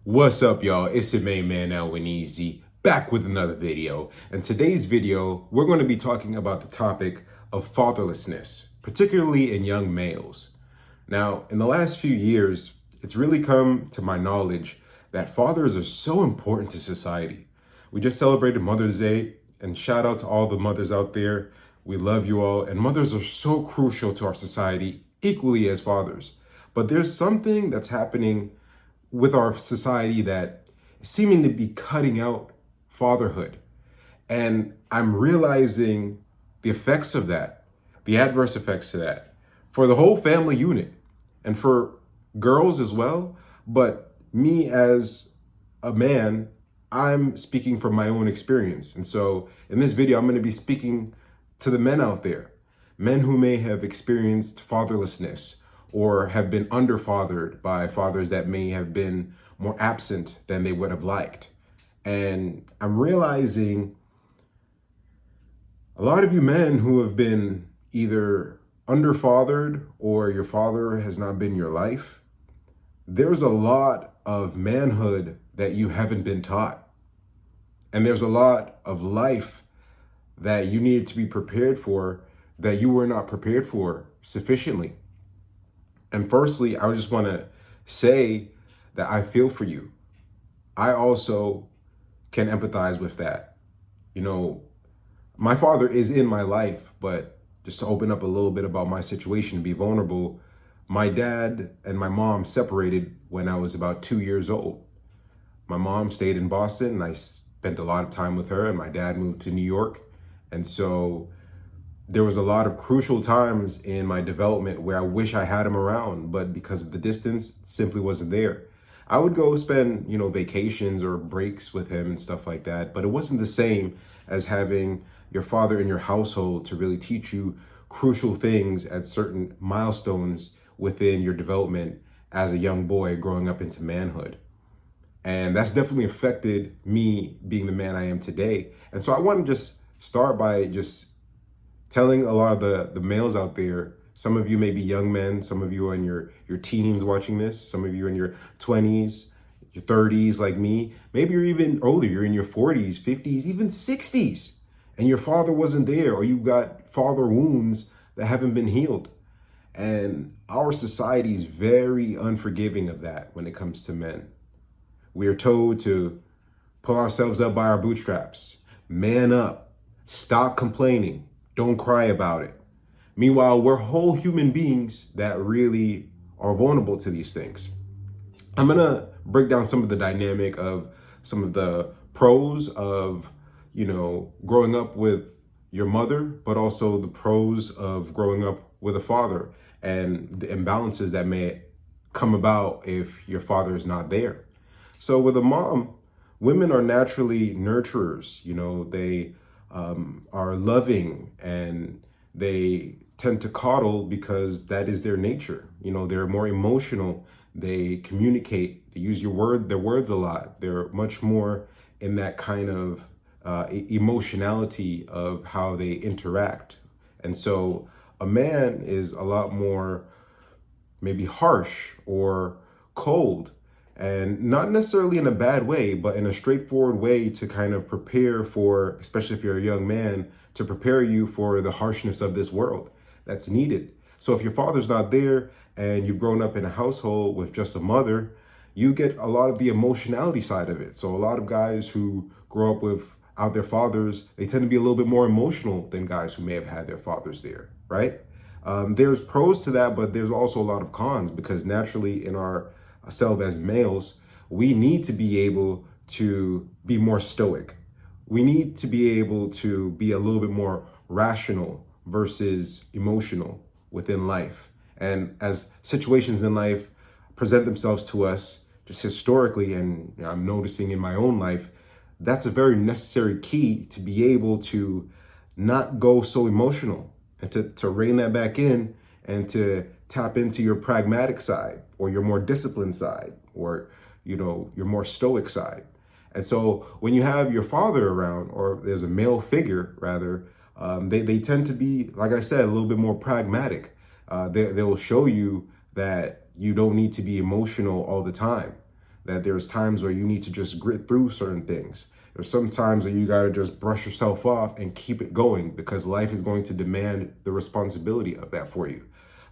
What's up, y'all? It's your main man, Alwin Easy, back with another video. And today's video, we're going to be talking about the topic of fatherlessness, particularly in young males. Now, in the last few years, it's really come to my knowledge that fathers are so important to society. We just celebrated Mother's Day, and shout out to all the mothers out there. We love you all, and mothers are so crucial to our society, equally as fathers. But there's something that's happening with our society that is seeming to be cutting out fatherhood. And I'm realizing the effects of that, the adverse effects of that, for the whole family unit and for girls as well. But me as a man, I'm speaking from my own experience. And so in this video, I'm going to be speaking to the men out there, men who may have experienced fatherlessness or have been underfathered by fathers that may have been more absent than they would have liked. And I'm realizing a lot of you men who have been either underfathered or your father has not been your life, there's a lot of manhood that you haven't been taught. And there's a lot of life that you needed to be prepared for that you were not prepared for sufficiently. And firstly, I just want to say that I feel for you. I also can empathize with that. You know, my father is in my life, but just to open up a little bit about my situation and be vulnerable, my dad and my mom separated when I was about 2 years old. My mom stayed in Boston and I spent a lot of time with her, and my dad moved to New York. And so there was a lot of crucial times in my development where I wish I had him around, but because of the distance, it simply wasn't there. I would go spend, vacations or breaks with him and stuff like that, but it wasn't the same as having your father in your household to really teach you crucial things at certain milestones within your development as a young boy growing up into manhood. And that's definitely affected me being the man I am today. And so I want to just start by just telling a lot of the males out there, some of you may be young men, some of you are in your teens watching this, some of you are in your 20s, your 30s like me, maybe you're even older, you're in your 40s, 50s, even 60s, and your father wasn't there, or you got father wounds that haven't been healed. And our society is very unforgiving of that when it comes to men. We are told to pull ourselves up by our bootstraps, man up, stop complaining, don't cry about it. Meanwhile, we're whole human beings that really are vulnerable to these things. I'm going to break down some of the dynamic of some of the pros of, growing up with your mother, but also the pros of growing up with a father and the imbalances that may come about if your father is not there. So with a mom, women are naturally nurturers. They are loving and they tend to coddle because that is their nature. They're more emotional. They communicate. They use their words a lot. They're much more in that kind of emotionality of how they interact. And so a man is a lot more maybe harsh or cold, and not necessarily in a bad way, but in a straightforward way to kind of prepare for, especially if you're a young man, to prepare you for the harshness of this world that's needed. So if your father's not there and you've grown up in a household with just a mother, you get a lot of the emotionality side of it. So a lot of guys who grow up without their fathers, they tend to be a little bit more emotional than guys who may have had their fathers there, right? There's pros to that, but there's also a lot of cons, because naturally in ourselves as males, we need to be able to be more stoic. We need to be able to be a little bit more rational versus emotional within life. And as situations in life present themselves to us just historically, and I'm noticing in my own life, that's a very necessary key to be able to not go so emotional and to rein that back in and to tap into your pragmatic side or your more disciplined side or, your more stoic side. And so when you have your father around, or there's a male figure rather, they tend to be, like I said, a little bit more pragmatic. They will show you that you don't need to be emotional all the time. that there's times where you need to just grit through certain things. There's some times where you got to just brush yourself off and keep it going because life is going to demand the responsibility of that for you.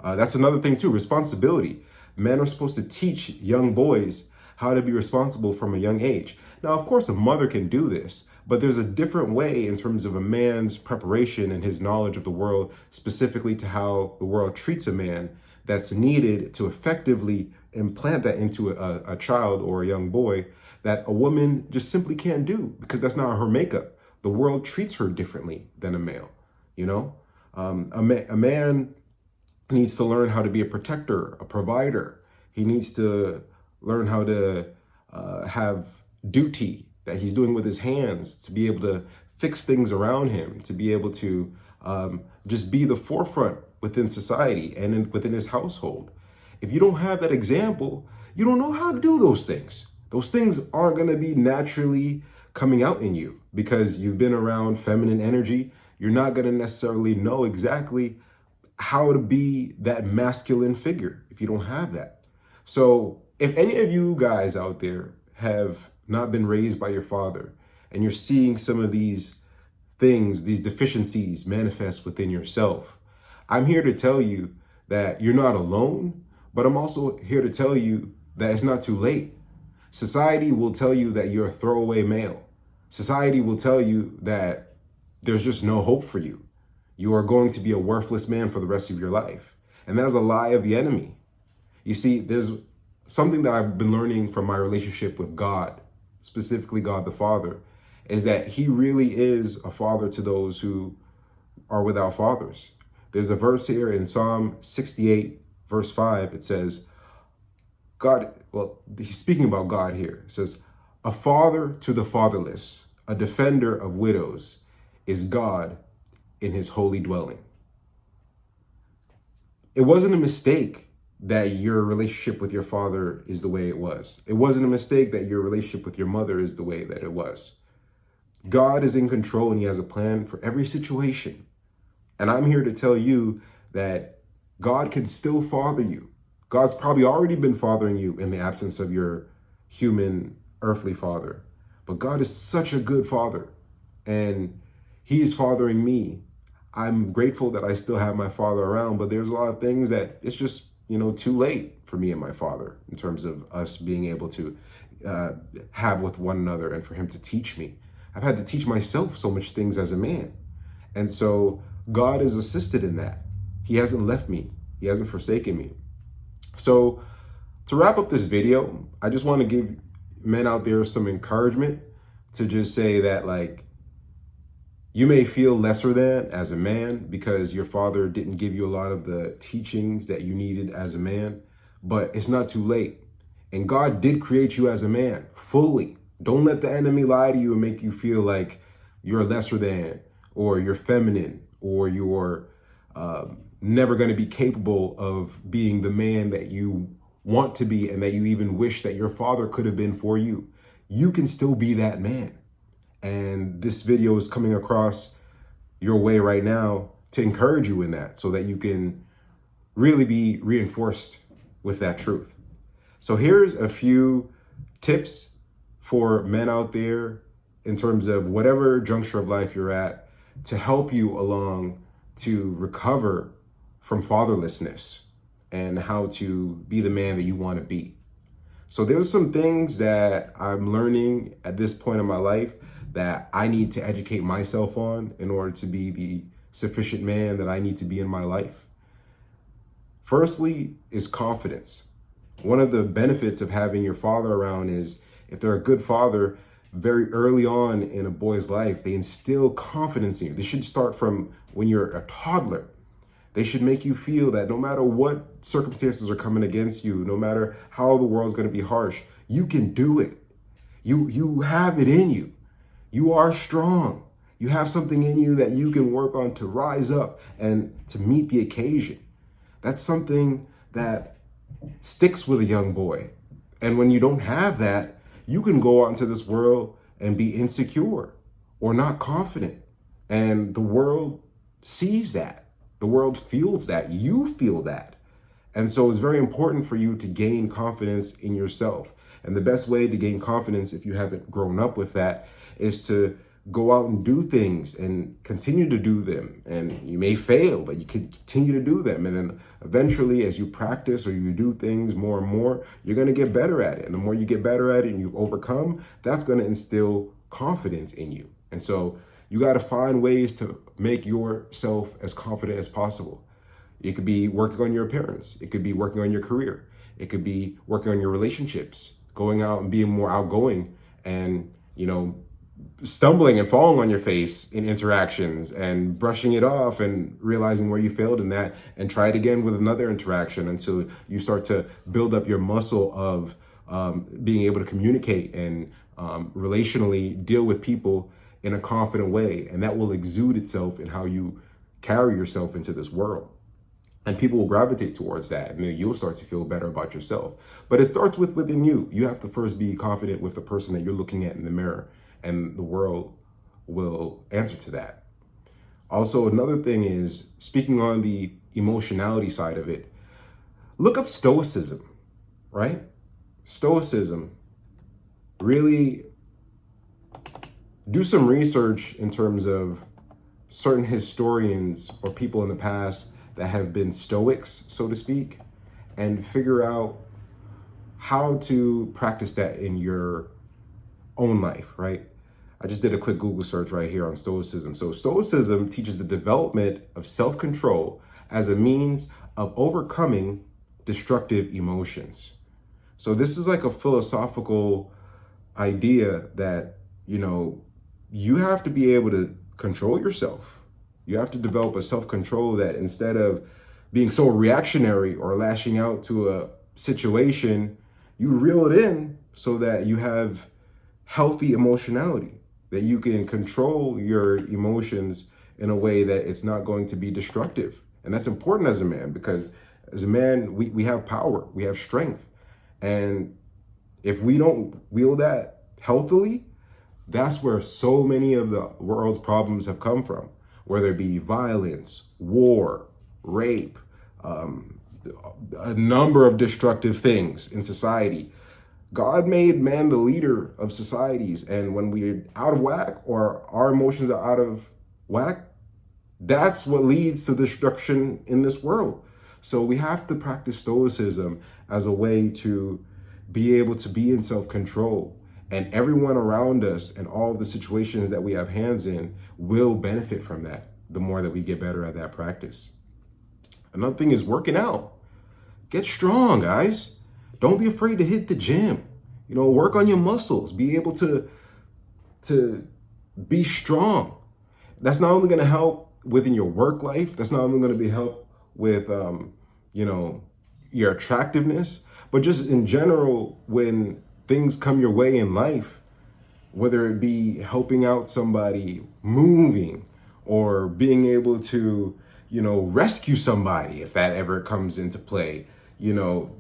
That's another thing too, responsibility. Men are supposed to teach young boys how to be responsible from a young age. Now, of course, a mother can do this, but there's a different way in terms of a man's preparation and his knowledge of the world, specifically to how the world treats a man, that's needed to effectively implant that into a child or a young boy that a woman just simply can't do because that's not her makeup. The world treats her differently than a male, you know? A man needs to learn how to be a protector, a provider. He needs to learn how to have duty that he's doing with his hands, to be able to fix things around him, to be able to just be the forefront within society and within his household. If you don't have that example, you don't know how to do those things. Those things aren't going to be naturally coming out in you because you've been around feminine energy. You're not going to necessarily know exactly how to be that masculine figure if you don't have that. So if any of you guys out there have not been raised by your father and you're seeing some of these things, these deficiencies manifest within yourself, I'm here to tell you that you're not alone, but I'm also here to tell you that it's not too late. Society will tell you that you're a throwaway male. Society will tell you that there's just no hope for you. You are going to be a worthless man for the rest of your life. And that's a lie of the enemy. You see, there's something that I've been learning from my relationship with God, specifically God the Father, is that he really is a father to those who are without fathers. There's a verse here in Psalm 68, verse 5. It says, God, well, he's speaking about God here. It says, a father to the fatherless, a defender of widows, is God in his holy dwelling. It wasn't a mistake that your relationship with your father is the way it was. It wasn't a mistake that your relationship with your mother is the way that it was. God is in control and he has a plan for every situation. And I'm here to tell you that God can still father you. God's probably already been fathering you in the absence of your human earthly father. But God is such a good father and he's fathering me. I'm grateful that I still have my father around, but there's a lot of things that it's just, too late for me and my father in terms of us being able to have with one another and for him to teach me. I've had to teach myself so much things as a man. And so God is assisted in that. He hasn't left me. He hasn't forsaken me. So to wrap up this video, I just want to give men out there some encouragement to just say that, you may feel lesser than as a man because your father didn't give you a lot of the teachings that you needed as a man, but it's not too late. And God did create you as a man fully. Don't let the enemy lie to you and make you feel like you're lesser than, or you're feminine, or you're never going to be capable of being the man that you want to be and that you even wish that your father could have been for you. You can still be that man. And this video is coming across your way right now to encourage you in that so that you can really be reinforced with that truth. So here's a few tips for men out there in terms of whatever juncture of life you're at to help you along to recover from fatherlessness and how to be the man that you want to be. So there's some things that I'm learning at this point in my life that I need to educate myself on in order to be the sufficient man that I need to be in my life. Firstly is confidence. One of the benefits of having your father around is if they're a good father, very early on in a boy's life, they instill confidence in you. This should start from when you're a toddler. They should make you feel that no matter what circumstances are coming against you, no matter how the world's going to be harsh, you can do it. You have it in you. You are strong. You have something in you that you can work on to rise up and to meet the occasion. That's something that sticks with a young boy. And when you don't have that, you can go out into this world and be insecure or not confident. And the world sees that. The world feels that. You feel that. And so it's very important for you to gain confidence in yourself. And the best way to gain confidence, if you haven't grown up with that, is to go out and do things and continue to do them. And you may fail, but you can continue to do them. And then eventually, as you practice or you do things more and more, you're going to get better at it. And the more you get better at it and you've overcome, that's going to instill confidence in you. And so you got to find ways to make yourself as confident as possible. It could be working on your appearance. It could be working on your career. It could be working on your relationships, going out and being more outgoing and, stumbling and falling on your face in interactions and brushing it off and realizing where you failed in that and try it again with another interaction until you start to build up your muscle of being able to communicate and relationally deal with people in a confident way. And that will exude itself in how you carry yourself into this world. And people will gravitate towards that, and then you'll start to feel better about yourself. But it starts within you. You have to first be confident with the person that you're looking at in the mirror, and the world will answer to that. Also, another thing is, speaking on the emotionality side of it, look up Stoicism, right? Stoicism. Really do some research in terms of certain historians or people in the past that have been Stoics, so to speak, and figure out how to practice that in your own life, right? I just did a quick Google search right here on Stoicism. So Stoicism teaches the development of self-control as a means of overcoming destructive emotions. So this is like a philosophical idea that, you have to be able to control yourself. You have to develop a self-control that instead of being so reactionary or lashing out to a situation, you reel it in so that you have healthy emotionality, that you can control your emotions in a way that it's not going to be destructive. And that's important as a man, because as a man, we have power, we have strength. And if we don't wield that healthily, that's where so many of the world's problems have come from, whether it be violence, war, rape, a number of destructive things in society. God made man the leader of societies. And when we're out of whack or our emotions are out of whack, that's what leads to destruction in this world. So we have to practice Stoicism as a way to be able to be in self-control. And everyone around us and all the situations that we have hands in will benefit from that the more that we get better at that practice. Another thing is working out. Get strong, guys. Don't be afraid to hit the gym. Work on your muscles. Be able to be strong. That's not only going to help within your work life. That's not only going to be help with, your attractiveness, but just in general, when things come your way in life, whether it be helping out somebody, moving, or being able to, rescue somebody, if that ever comes into play,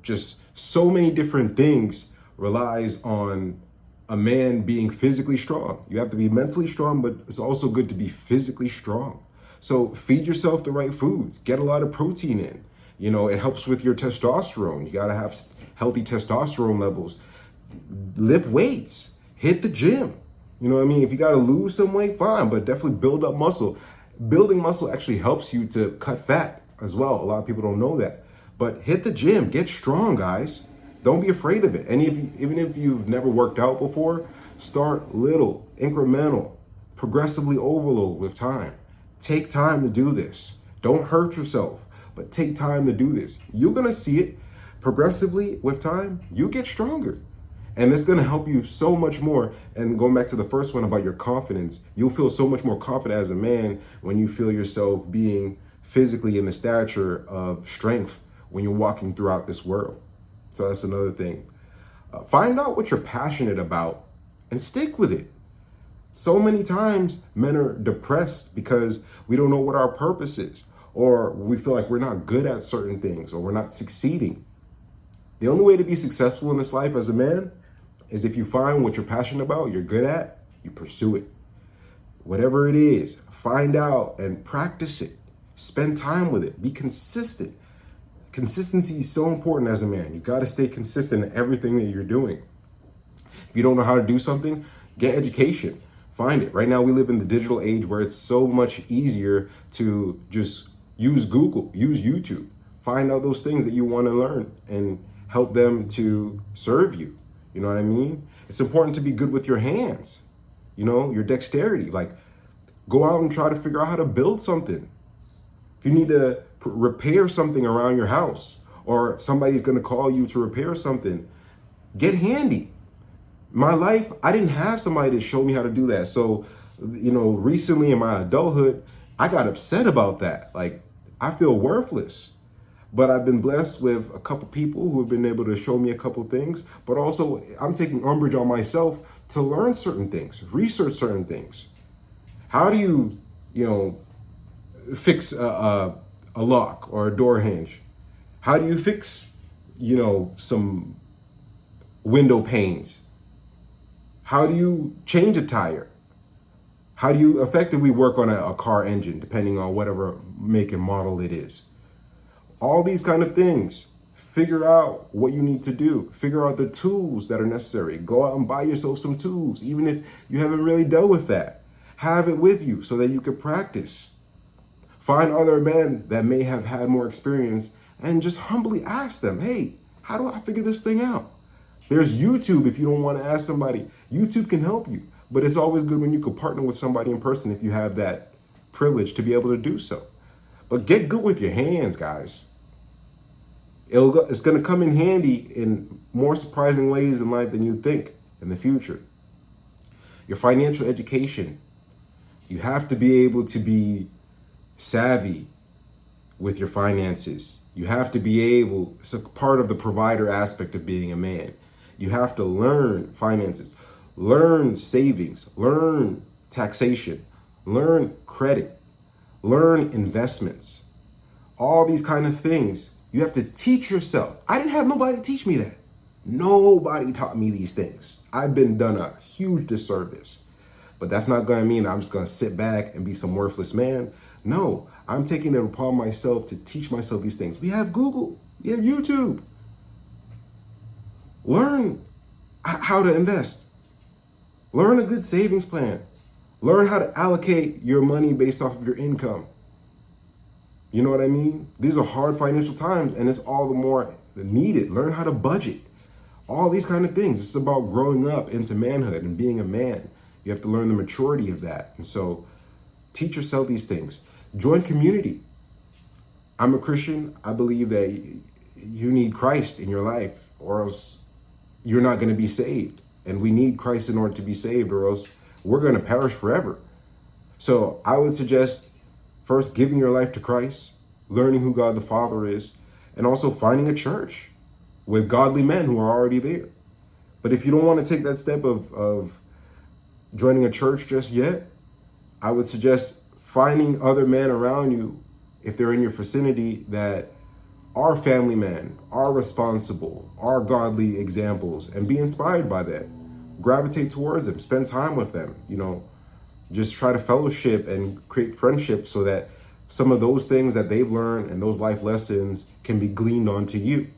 just so many different things relies on a man being physically strong. You have to be mentally strong, but it's also good to be physically strong. So feed yourself the right foods, get a lot of protein in. It helps with your testosterone. You got to have healthy testosterone levels. Lift weights, hit the gym. If you got to lose some weight, fine, but definitely build up muscle. Building muscle actually helps you to cut fat as well. A lot of people don't know that. But hit the gym, get strong, guys. Don't be afraid of it. And even if you've never worked out before, start little, incremental, progressively overload with time. Take time to do this. Don't hurt yourself, but take time to do this. You're going to see it progressively with time. You get stronger. And it's going to help you so much more. And going back to the first one about your confidence, you'll feel so much more confident as a man when you feel yourself being physically in the stature of strength when you're walking throughout this world. So that's another thing. Find out what you're passionate about and stick with it. So many times men are depressed because we don't know what our purpose is, or we feel like we're not good at certain things, or we're not succeeding. The only way to be successful in this life as a man is if you find what you're passionate about, you're good at, you pursue it. Whatever it is, find out and practice it. Spend time with it. Be consistent. Consistency is so important as a man. You got to stay consistent in everything that you're doing. If you don't know how to do something, get education. Find it. Right now, we live in the digital age where it's so much easier to just use Google, use YouTube, find out those things that you want to learn and help them to serve you. You know what I mean? It's important to be good with your hands, your dexterity. Like, go out and try to figure out how to build something. If you need to repair something around your house, or somebody's going to call you to repair something, get handy. My life, I didn't have somebody to show me how to do that. So, recently in my adulthood, I got upset about that. Like, I feel worthless. But I've been blessed with a couple people who have been able to show me a couple things. But also, I'm taking umbrage on myself to learn certain things, research certain things. How do you, fix a lock or a door hinge? How do you fix, some window panes? How do you change a tire? How do you effectively work on a car engine, depending on whatever make and model it is? All these kind of things. Figure out what you need to do. Figure out the tools that are necessary. Go out and buy yourself some tools, even if you haven't really dealt with that. Have it with you so that you can practice. Find other men that may have had more experience and just humbly ask them, hey, how do I figure this thing out? There's YouTube if you don't want to ask somebody. YouTube can help you, but it's always good when you can partner with somebody in person if you have that privilege to be able to do so. But get good with your hands, guys. It's going to come in handy in more surprising ways in life than you think in the future. Your financial education. You have to be able to be savvy with your finances. You have to be able, it's a part of the provider aspect of being a man. You have to learn finances, learn savings, learn taxation, learn credit, learn investments, all these kind of things. You have to teach yourself. I didn't have nobody to teach me that. Nobody taught me these things. I've been done a huge disservice. But that's not going to mean I'm just going to sit back and be some worthless man. No, I'm taking it upon myself to teach myself these things. We have Google, we have YouTube. Learn how to invest. Learn a good savings plan. Learn how to allocate your money based off of your income. You know what I mean? These are hard financial times, and it's all the more needed. Learn how to budget. All these kind of things. It's about growing up into manhood and being a man. You have to learn the maturity of that. And so teach yourself these things. Join community. I'm a Christian. I believe that you need Christ in your life, or else you're not going to be saved. And we need Christ in order to be saved, or else we're going to perish forever. So I would suggest first giving your life to Christ, learning who God the Father is, and also finding a church with godly men who are already there. But if you don't want to take that step of joining a church just yet, I would suggest finding other men around you, if they're in your vicinity, that are family men, are responsible, are godly examples, and be inspired by that. Gravitate towards them, spend time with them, just try to fellowship and create friendship so that some of those things that they've learned and those life lessons can be gleaned onto you.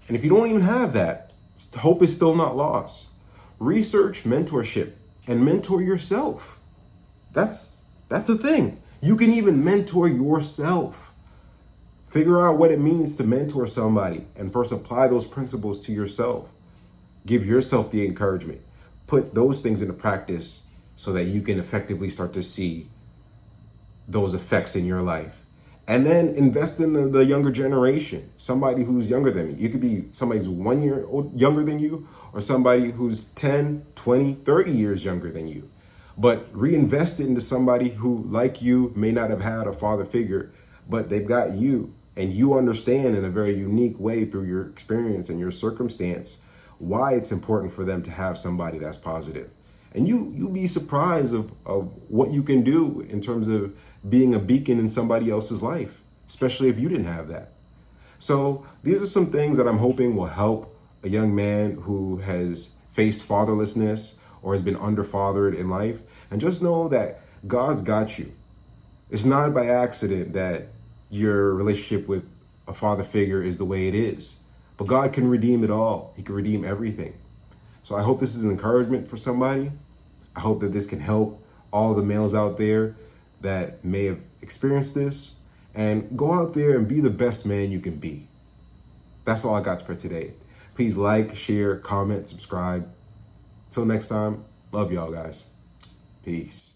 And if you don't even have that, hope is still not lost. Research mentorship and mentor yourself. That's the thing. You can even mentor yourself. Figure out what it means to mentor somebody and first apply those principles to yourself. Give yourself the encouragement. Put those things into practice so that you can effectively start to see those effects in your life. And then invest in the younger generation, somebody who's younger than you. You could be somebody who's 1 year younger than you, or somebody who's 10, 20, 30 years younger than you. But reinvest it into somebody who, like you, may not have had a father figure, but they've got you, and you understand in a very unique way through your experience and your circumstance why it's important for them to have somebody that's positive. And you'll be surprised of what you can do in terms of being a beacon in somebody else's life, especially if you didn't have that. So these are some things that I'm hoping will help a young man who has faced fatherlessness or has been underfathered in life. And just know that God's got you. It's not by accident that your relationship with a father figure is the way it is. But God can redeem it all. He can redeem everything. So I hope this is an encouragement for somebody. I hope that this can help all the males out there that may have experienced this, and go out there and be the best man you can be. That's all I got for today. Please like, share, comment, subscribe. Till next time, love y'all guys. Peace.